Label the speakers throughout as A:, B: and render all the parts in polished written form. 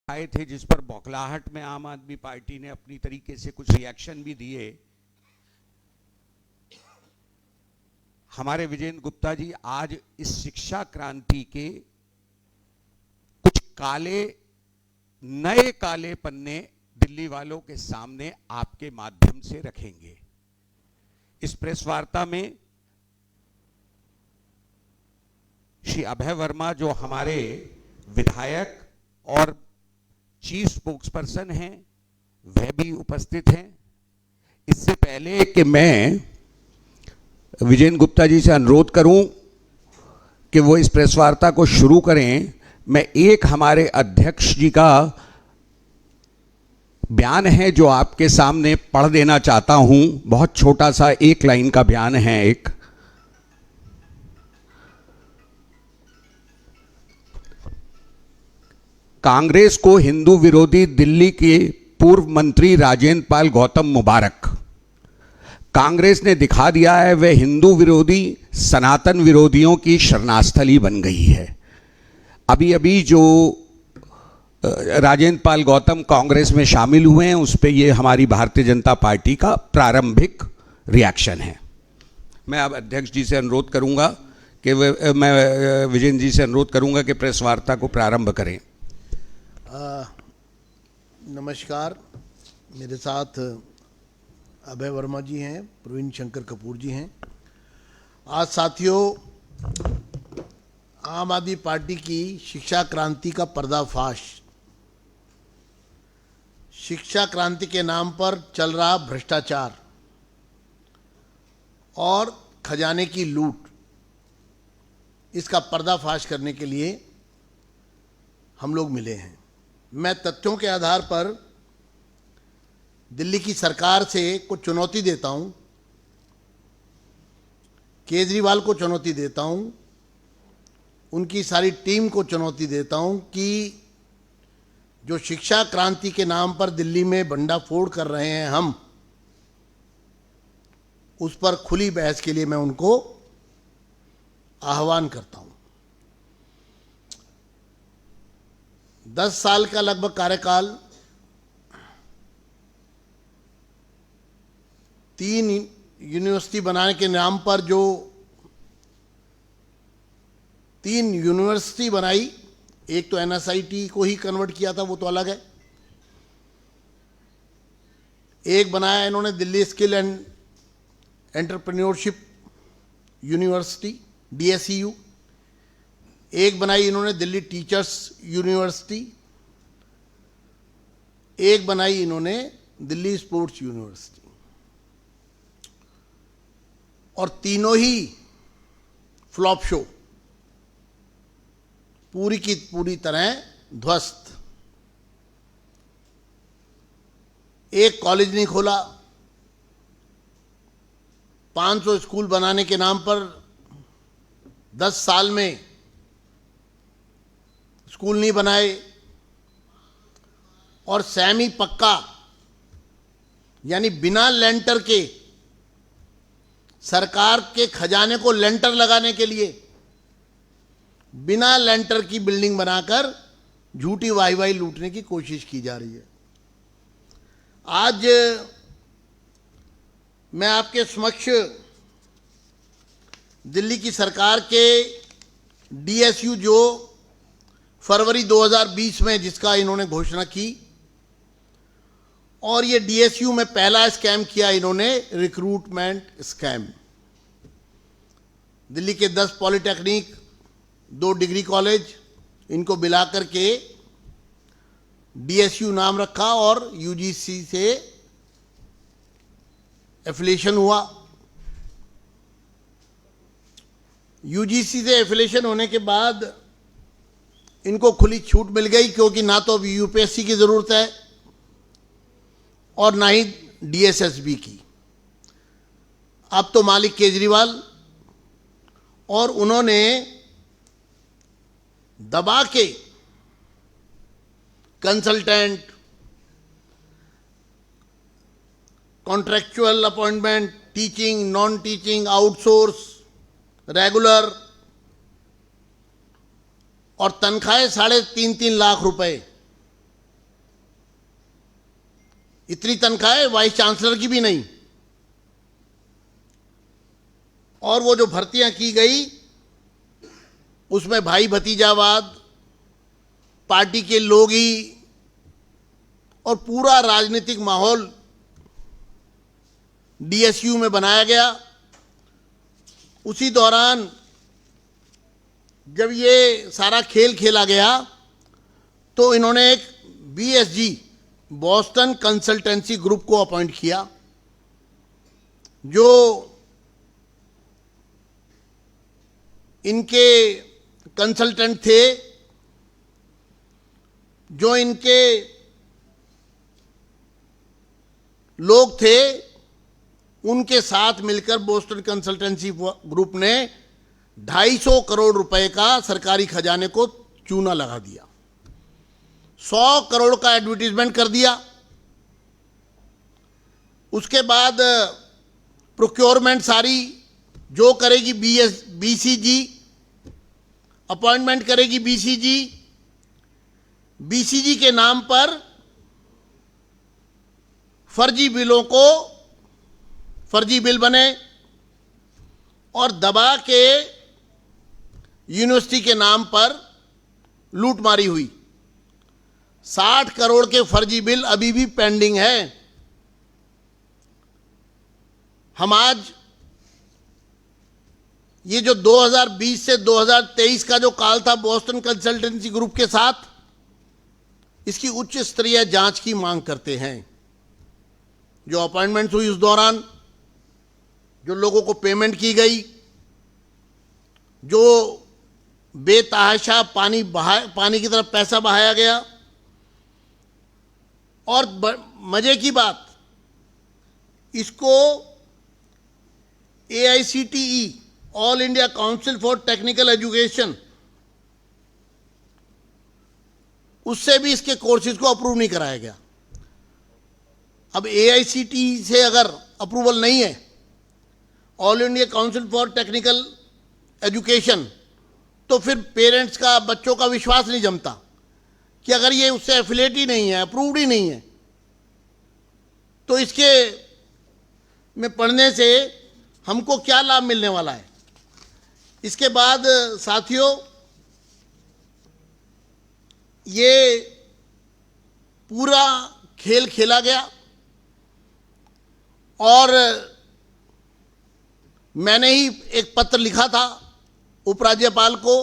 A: आए थे जिस पर बौखलाहट में आम आदमी पार्टी ने अपनी तरीके से कुछ रिएक्शन भी दिए। हमारे विजेंद्र गुप्ता जी आज इस शिक्षा क्रांति के कुछ नए काले पन्ने दिल्ली वालों के सामने आपके माध्यम से रखेंगे। इस प्रेस वार्ता में श्री अभय वर्मा जो हमारे विधायक और चीफ स्पोक्सपर्सन हैं वह भी उपस्थित हैं। इससे पहले कि मैं विजेंद्र गुप्ता जी से अनुरोध करूं कि वो इस प्रेस वार्ता को शुरू करें, मैं एक हमारे अध्यक्ष जी का बयान है जो आपके सामने पढ़ देना चाहता हूं। बहुत छोटा सा एक लाइन का बयान है। एक कांग्रेस को हिंदू विरोधी दिल्ली के पूर्व मंत्री राजेंद्र पाल गौतम मुबारक। कांग्रेस ने दिखा दिया है वह हिंदू विरोधी सनातन विरोधियों की शरणास्थली बन गई है। अभी अभी जो राजेंद्र पाल गौतम कांग्रेस में शामिल हुए हैं उस पर यह हमारी भारतीय जनता पार्टी का प्रारंभिक रिएक्शन है। मैं अब अध्यक्ष जी से अनुरोध करूंगा कि मैं विजेंद्र जी से अनुरोध करूंगा कि प्रेस वार्ता को प्रारंभ करें।
B: नमस्कार, मेरे साथ अभय वर्मा जी हैं, प्रवीण शंकर कपूर जी हैं। आज साथियों, आम आदमी पार्टी की शिक्षा क्रांति का पर्दाफाश, शिक्षा क्रांति के नाम पर चल रहा भ्रष्टाचार और खजाने की लूट, इसका पर्दाफाश करने के लिए हम लोग मिले हैं। मैं तथ्यों के आधार पर दिल्ली की सरकार से कुछ चुनौती देता हूं, केजरीवाल को चुनौती देता हूं, उनकी सारी टीम को चुनौती देता हूं कि जो शिक्षा क्रांति के नाम पर दिल्ली में भंडाफोड़ कर रहे हैं हम, उस पर खुली बहस के लिए मैं उनको आह्वान करता हूं। 10 साल का लगभग कार्यकाल, 3 यूनिवर्सिटी बनाने के नाम पर जो 3 यूनिवर्सिटी बनाई, एक तो एनएसआईटी को ही कन्वर्ट किया था, वो तो अलग है। एक बनाया इन्होंने Delhi skill and entrepreneurship university DSEU, एक बनाई इन्होंने दिल्ली टीचर्स यूनिवर्सिटी, एक बनाई इन्होंने दिल्ली स्पोर्ट्स यूनिवर्सिटी, और तीनों ही फ्लॉप शो, पूरी की पूरी तरह ध्वस्त। एक कॉलेज नहीं खोला, 500 स्कूल बनाने के नाम पर 10 साल में स्कूल नहीं बनाए, और सेमी पक्का यानी बिना लेंटर के, सरकार के खजाने को लेंटर लगाने के लिए बिना लेंटर की बिल्डिंग बनाकर झूठी वाई लूटने की कोशिश की जा रही है। आज मैं आपके समक्ष दिल्ली की सरकार के DSU जो फरवरी 2020 में जिसका इन्होंने घोषणा की, और ये DSU में पहला स्कैम किया इन्होंने, रिक्रूटमेंट स्कैम। दिल्ली के 10 पॉलिटेक्निक, 2 डिग्री कॉलेज, इनको मिलाकर के DSU नाम रखा और UGC से एफिलिएशन हुआ। UGC से एफिलिएशन होने के बाद इनको खुली छूट मिल गई, क्योंकि ना तो अब UPSC की जरूरत है और ना ही DSSB की। अब तो मालिक केजरीवाल, और उन्होंने दबा के consultant, contractual appointment, teaching, non teaching, outsource, regular, और तनख्वाहें 3.5 लाख रुपए इतनी तनख्वाह वाइस चांसलर की भी नहीं। और वो जो भर्तियां की गई उसमें भाई भतीजावाद, पार्टी के लोग ही और पूरा राजनीतिक माहौल डीएसयू में बनाया गया। उसी दौरान जब ये सारा खेल खेला गया तो इन्होंने एक बीएसजी, बॉस्टन कंसल्टेंसी ग्रुप को अपॉइंट किया, जो इनके कंसल्टेंट थे, जो इनके लोग थे। उनके साथ मिलकर बोस्टन कंसल्टेंसी ग्रुप ने 250 करोड़ रुपए का सरकारी खजाने को चूना लगा दिया। 100 करोड़ का एडवर्टीजमेंट कर दिया। उसके बाद प्रोक्योरमेंट सारी जो करेगी बीसीजी, अपॉइंटमेंट करेगी बीसीजी। बीसीजी के नाम पर फर्जी बिल बने और दबा के यूनिवर्सिटी के नाम पर लूटमारी हुई। 60 करोड़ के फर्जी बिल अभी भी पेंडिंग है। हम आज ये जो 2020 से 2023 का जो काल था बोस्टन कंसल्टेंसी ग्रुप के साथ, इसकी उच्च स्तरीय जांच की मांग करते हैं। जो अपॉइंटमेंट्स हुई उस दौरान, जो लोगों को पेमेंट की गई, जो बेतहाशा पानी की तरफ पैसा बहाया गया। और मजे की बात, इसको AICTE, all India council for technical education, उससे भी इसके कोर्सेज को अप्रूव नहीं कराया गया। अब AICTE से अगर अप्रूवल नहीं है, all India council for technical education, तो फिर पेरेंट्स का, बच्चों का विश्वास नहीं जमता कि अगर ये उससे एफिलेट ही नहीं है, अप्रूव्ड ही नहीं है, तो इसके में पढ़ने से हमको क्या लाभ मिलने वाला है। इसके बाद साथियों, ये पूरा खेल खेला गया और मैंने ही एक पत्र लिखा था उपराज्यपाल को।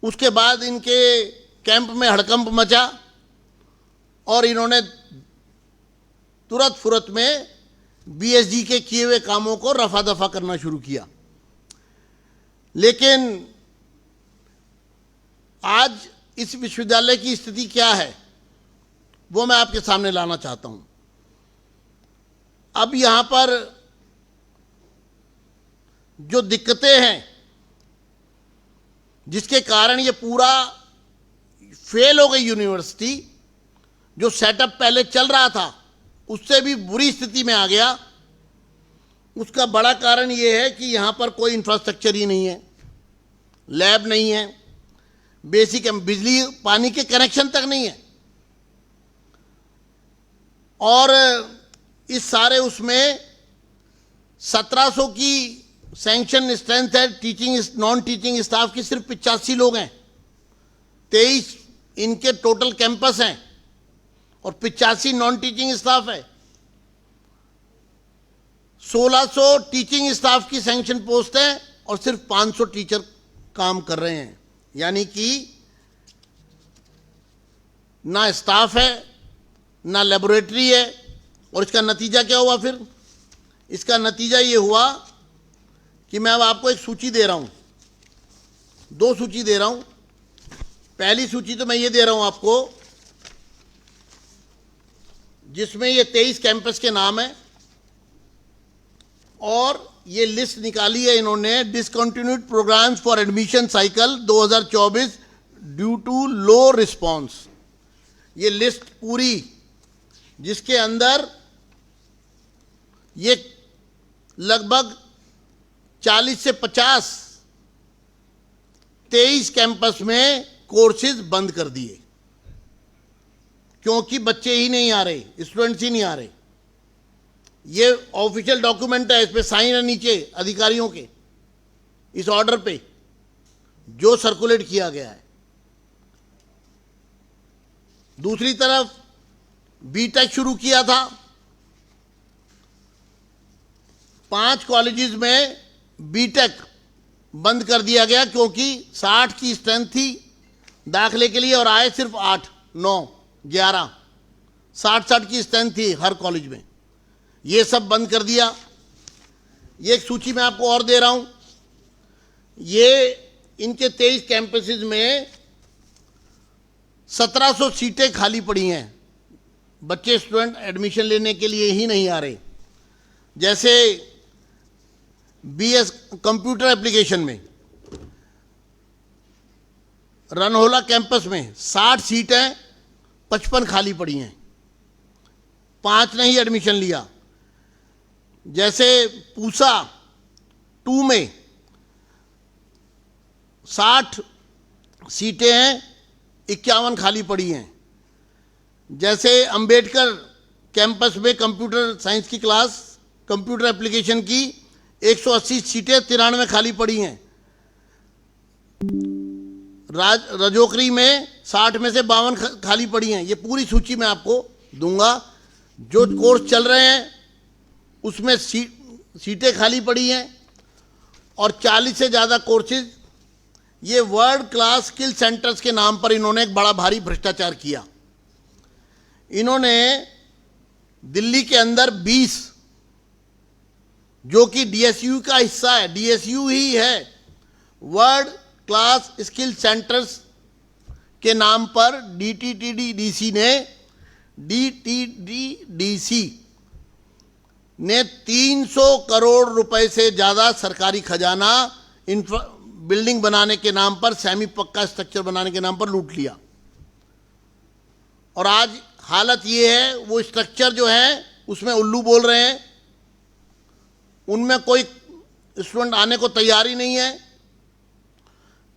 B: उसके बाद इनके कैंप में हड़कंप मचा और इन्होंने तुरंत फुरत में बीएसजी के किए हुए कामों को रफा दफा करना शुरू किया। लेकिन आज इस विश्वविद्यालय की स्थिति क्या है, वो मैं आपके सामने लाना चाहता हूं। अब यहां पर जो दिक्कतें हैं, जिसके कारण ये पूरा फेल हो गई यूनिवर्सिटी, जो सेटअप पहले चल रहा था उससे भी बुरी स्थिति में आ गया, उसका बड़ा कारण ये है कि यहां पर कोई इंफ्रास्ट्रक्चर ही नहीं है, लैब नहीं है, बेसिक बिजली पानी के कनेक्शन तक नहीं है। और इस सारे उसमें 1700 की सैंक्शन स्ट्रेंथ है, टीचिंग नॉन टीचिंग स्टाफ की सिर्फ 85 लोग हैं। 23 इनके टोटल कैंपस हैं और 85 नॉन टीचिंग स्टाफ है। 1600 टीचिंग स्टाफ की सैंक्शन पोस्ट है और सिर्फ 500 टीचर काम कर रहे हैं। यानी कि ना स्टाफ है, ना लेबोरेटरी है। और इसका नतीजा क्या हुआ फिर? इसका नतीजा ये हुआ कि मैं अब आपको एक सूची दे रहा हूं, 2 सूची दे रहा हूं। पहली सूची तो मैं ये दे रहा हूं आपको, जिसमें ये 23 कैंपस के नाम है और ये लिस्ट निकाली है इन्होंने, discontinued programs for admission cycle 2024 due to low response. ये लिस्ट पूरी, जिसके अंदर ये लगभग 40 से 50 23 कैंपस में कोर्सेज बंद कर दिए। क्योंकि बच्चे ही नहीं आ रहे, स्टूडेंट्स ही नहीं आ रहे। ये ऑफिशियल डॉक्यूमेंट है, इस पे साइन है नीचे अधिकारियों के, इस ऑर्डर पे जो सर्कुलेट किया गया है। दूसरी तरफ बीटेक शुरू किया था, 5 कॉलेजेस में बीटेक बंद कर दिया गया क्योंकि 60 की स्ट्रेंथ थी दाखिले के लिए और आए सिर्फ 8, 9, 11, 60 की स्ट्रेंथ थी हर कॉलेज में। ये सब बंद कर दिया। ये एक सूची मैं आपको और दे रहा हूं। ये इनके 23 कैंपसेस में 1700 सीटें खाली पड़ी हैं। बच्चे स्टूडेंट एडमिशन लेने के लिए ही नहीं आ रहे। जैसे बीएस कंप्यूटर एप्लीकेशन में रनहोला कैंपस में 60 सीटें 55 खाली पड़ी हैं, 5 ने ही एडमिशन लिया। जैसे पूसा 2 में 60 सीटें हैं, 51 खाली पड़ी हैं। जैसे अंबेडकर कैंपस में कंप्यूटर साइंस की क्लास, कंप्यूटर एप्लीकेशन की 180 सीटें 93 खाली पड़ी हैं। रजोकरी में 60 में से 52 खाली पड़ी हैं। ये पूरी सूची मैं आपको दूंगा। जो कोर्स चल रहे हैं उसमें सीटें खाली पड़ी हैं और 40 से ज़्यादा कोर्सेज। ये वर्ल्ड क्लास स्किल सेंटर्स के नाम पर इन्होंने एक बड़ा भारी भ्रष्टाचार किया। इन्होंने दिल्ली के अंदर 20, जो कि डीएसयू का हिस्सा है, डीएसयू ही है, वर्ल्ड क्लास स्किल सेंटर्स के नाम पर डीटीटीडीसी ने 300 करोड़ रुपए से ज़्यादा सरकारी खजाना बिल्डिंग बनाने के नाम पर, सेमी पक्का स्ट्रक्चर बनाने के नाम पर लूट लिया। और आज हालत ये है, वो स्ट्रक्चर जो है उसमें उल्लू बोल रहे हैं, उनमें कोई स्टूडेंट आने को तैयार ही नहीं है,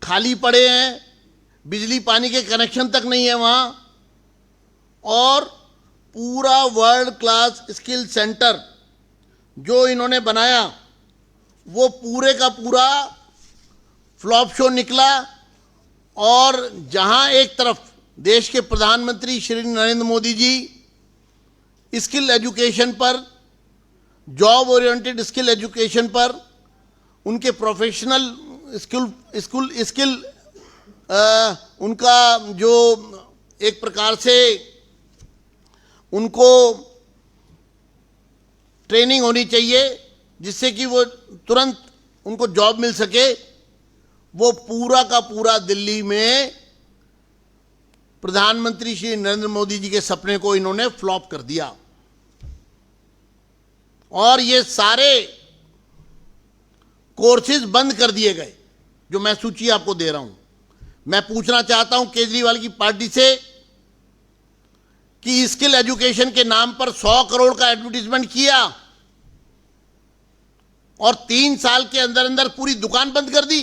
B: खाली पड़े हैं, बिजली पानी के कनेक्शन तक नहीं है वहाँ। और पूरा वर्ल्ड क्लास स्किल सेंटर जो इन्होंने बनाया वो पूरे का पूरा फ्लॉप शो निकला। और जहाँ एक तरफ देश के प्रधानमंत्री श्री नरेंद्र मोदी जी स्किल एजुकेशन पर, जॉब ओरिएंटेड स्किल एजुकेशन पर, उनके प्रोफेशनल स्किल उनका जो एक प्रकार से उनको ट्रेनिंग होनी चाहिए जिससे कि वो तुरंत उनको जॉब मिल सके, वो पूरा का पूरा दिल्ली में प्रधानमंत्री श्री नरेंद्र मोदी जी के सपने को इन्होंने फ्लॉप कर दिया। और ये सारे कोर्सेज बंद कर दिए गए जो मैं सूची आपको दे रहा हूं। मैं पूछना चाहता हूं केजरीवाल की पार्टी से कि स्किल एजुकेशन के नाम पर 100 करोड़ का एडवर्टीजमेंट किया और 3 साल के अंदर अंदर पूरी दुकान बंद कर दी।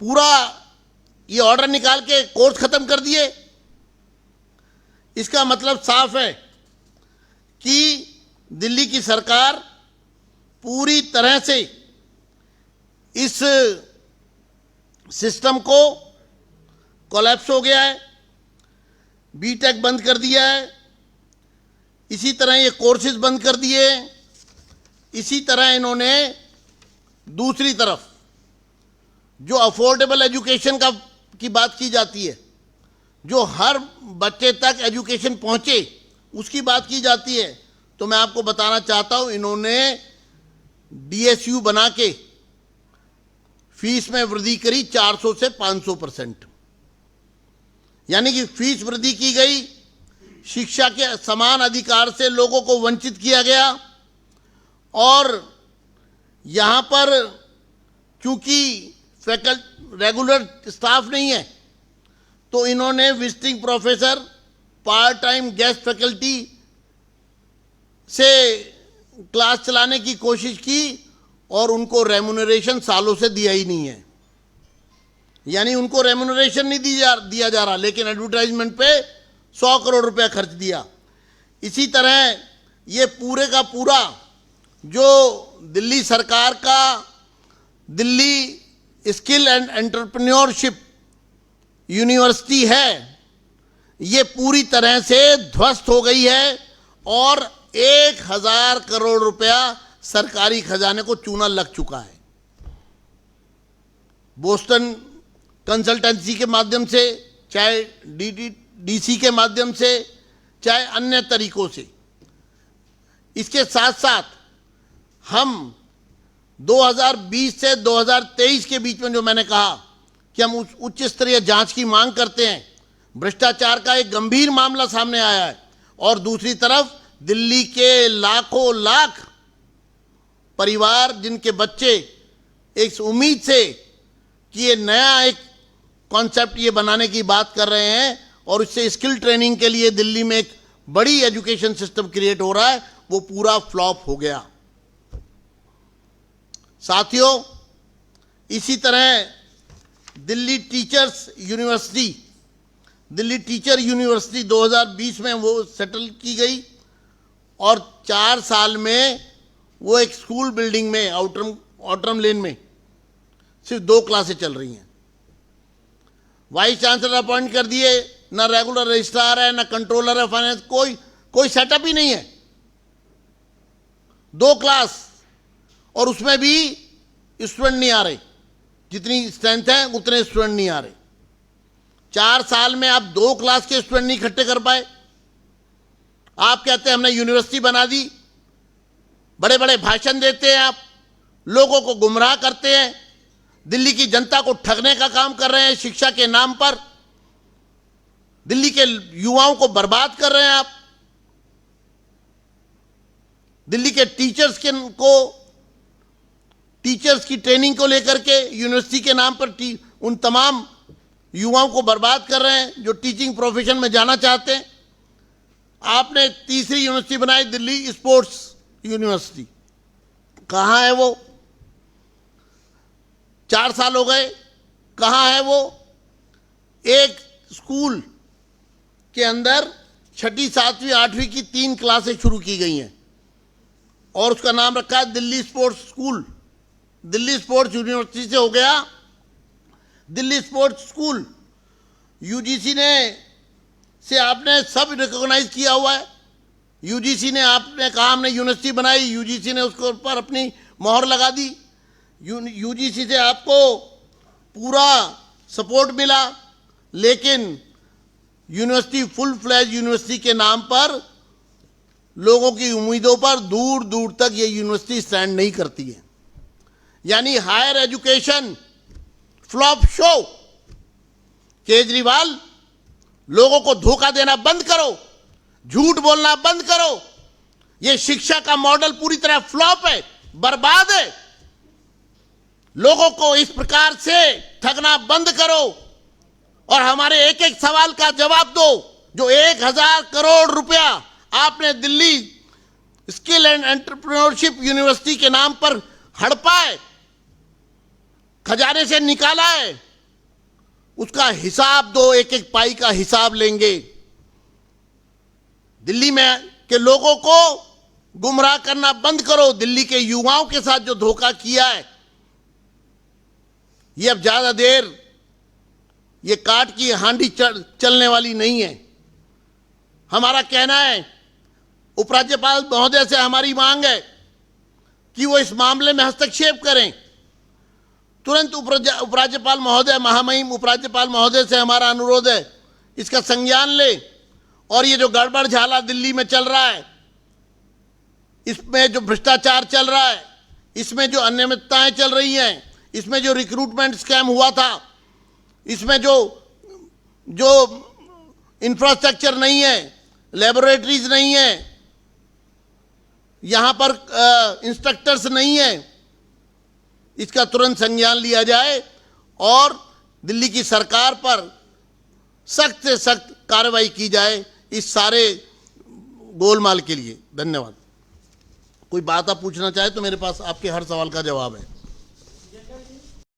B: पूरा ये ऑर्डर निकाल के कोर्स खत्म कर दिए। इसका मतलब साफ है कि दिल्ली की सरकार पूरी तरह से इस सिस्टम को कोलैप्स हो गया है। बीटेक बंद कर दिया है, इसी तरह ये कोर्सेज बंद कर दिए। इसी तरह इन्होंने दूसरी तरफ जो अफोर्डेबल एजुकेशन की बात की जाती है, जो हर बच्चे तक एजुकेशन पहुंचे, उसकी बात की जाती है, तो मैं आपको बताना चाहता हूं इन्होंने डीएसयू बना के फीस में वृद्धि करी 400 से 500%। यानी कि फीस वृद्धि की गई, शिक्षा के समान अधिकार से लोगों को वंचित किया गया। और यहां पर चूंकि रेगुलर स्टाफ नहीं है तो इन्होंने visiting professor, part time guest faculty से क्लास चलाने की कोशिश की और उनको रेम्यूनरेशन सालों से दिया ही नहीं है। यानी उनको रेम्यूनरेशन नहीं दिया जा रहा, लेकिन एडवर्टाइजमेंट पे 100 करोड़ रुपया खर्च दिया। इसी तरह ये पूरे का पूरा जो दिल्ली सरकार का Delhi skill and entrepreneurship university है, ये पूरी तरह से ध्वस्त हो गई है और 1000 करोड़ रुपया सरकारी खजाने को चूना लग चुका है। बोस्टन कंसल्टेंसी के माध्यम से, चाहे डीसी के माध्यम से, चाहे अन्य तरीकों से। इसके साथ साथ हम 2020 से 2023 के बीच में जो मैंने कहा कि हम उच्च स्तरीय जांच की मांग करते हैं, भ्रष्टाचार का एक गंभीर मामला सामने आया है और दूसरी तरफ दिल्ली के लाखों लाख परिवार जिनके बच्चे एक उम्मीद से कि ये नया एक कॉन्सेप्ट ये बनाने की बात कर रहे हैं और इससे स्किल ट्रेनिंग के लिए दिल्ली में एक बड़ी एजुकेशन सिस्टम क्रिएट हो रहा है, वो पूरा फ्लॉप हो गया। साथियों, इसी तरह दिल्ली टीचर यूनिवर्सिटी 2020 में वो सेटल की गई और 4 साल में वो एक स्कूल बिल्डिंग में आउटरम लेन में सिर्फ 2 क्लासें चल रही हैं। वाइस चांसलर अपॉइंट कर दिए, ना रेगुलर रजिस्ट्रार है, ना कंट्रोलर है फाइनेंस, कोई सेटअप ही नहीं है। 2 क्लास और उसमें भी स्टूडेंट नहीं आ रहे, जितनी स्ट्रेंथ है उतने स्टूडेंट नहीं आ रहे। 4 साल में आप 2 क्लास के स्टूडेंट नहीं इकट्ठे कर पाए। आप कहते हैं हमने यूनिवर्सिटी बना दी, बड़े बड़े भाषण देते हैं, आप लोगों को गुमराह करते हैं, दिल्ली की जनता को ठगने का काम कर रहे हैं शिक्षा के नाम पर, दिल्ली के युवाओं को बर्बाद कर रहे हैं आप। दिल्ली के टीचर्स की ट्रेनिंग को लेकर के यूनिवर्सिटी के नाम पर उन तमाम युवाओं को बर्बाद कर रहे हैं जो टीचिंग प्रोफेशन में जाना चाहते हैं। आपने तीसरी यूनिवर्सिटी बनाई, दिल्ली स्पोर्ट्स यूनिवर्सिटी, कहाँ है वो? 4 साल हो गए, कहाँ है वो? एक स्कूल के अंदर 6ठी, 7वीं, 8वीं की 3 क्लासें शुरू की गई हैं और उसका नाम रखा है Delhi sports school. Delhi sports university से हो गया दिल्ली स्पोर्ट्स स्कूल। यूजीसी से आपने सब रिकॉग्नाइज किया हुआ है। यूजीसी ने, आपने कहा हमने यूनिवर्सिटी बनाई, यूजीसी ने उसके ऊपर अपनी मोहर लगा दी। यूजीसी से आपको पूरा सपोर्ट मिला, लेकिन यूनिवर्सिटी, फुल फ्लैज यूनिवर्सिटी के नाम पर लोगों की उम्मीदों पर दूर दूर तक ये यूनिवर्सिटी स्टैंड नहीं करती है। यानी higher education flop show. Kejriwal, लोगों को धोखा देना बंद करो, झूठ बोलना बंद करो। ये शिक्षा का मॉडल पूरी तरह फ्लॉप है, बर्बाद है। लोगों को इस प्रकार से ठगना बंद करो और हमारे एक एक सवाल का जवाब दो। जो 1000 करोड़ रुपया आपने Delhi skill and entrepreneurship university के नाम पर हड़पा है, खजाने से निकाला है, उसका हिसाब दो। एक एक पाई का हिसाब लेंगे। दिल्ली में के लोगों को गुमराह करना बंद करो। दिल्ली के युवाओं के साथ जो धोखा किया है, ये अब ज्यादा देर ये काट की हांडी चलने वाली नहीं है। हमारा कहना है, उपराज्यपाल महोदय से हमारी मांग है कि वो इस मामले में हस्तक्षेप करें। तुरंत उपराज्यपाल महोदय, महामहिम उपराज्यपाल महोदय से हमारा अनुरोध है, इसका संज्ञान ले और ये जो गड़बड़ झाला दिल्ली में चल रहा है, इसमें जो भ्रष्टाचार चल रहा है, इसमें जो अनियमितताएं चल रही हैं, इसमें जो रिक्रूटमेंट स्कैम हुआ था, इसमें जो इंफ्रास्ट्रक्चर नहीं है, लेबोरेटरीज नहीं है, यहां पर इंस्ट्रक्टर्स नहीं है, इसका तुरंत संज्ञान लिया जाए और दिल्ली की सरकार पर सख्त से सख्त कार्रवाई की जाए इस सारे गोलमाल के लिए। धन्यवाद। कोई बात आप पूछना चाहे तो मेरे पास आपके हर सवाल का जवाब है।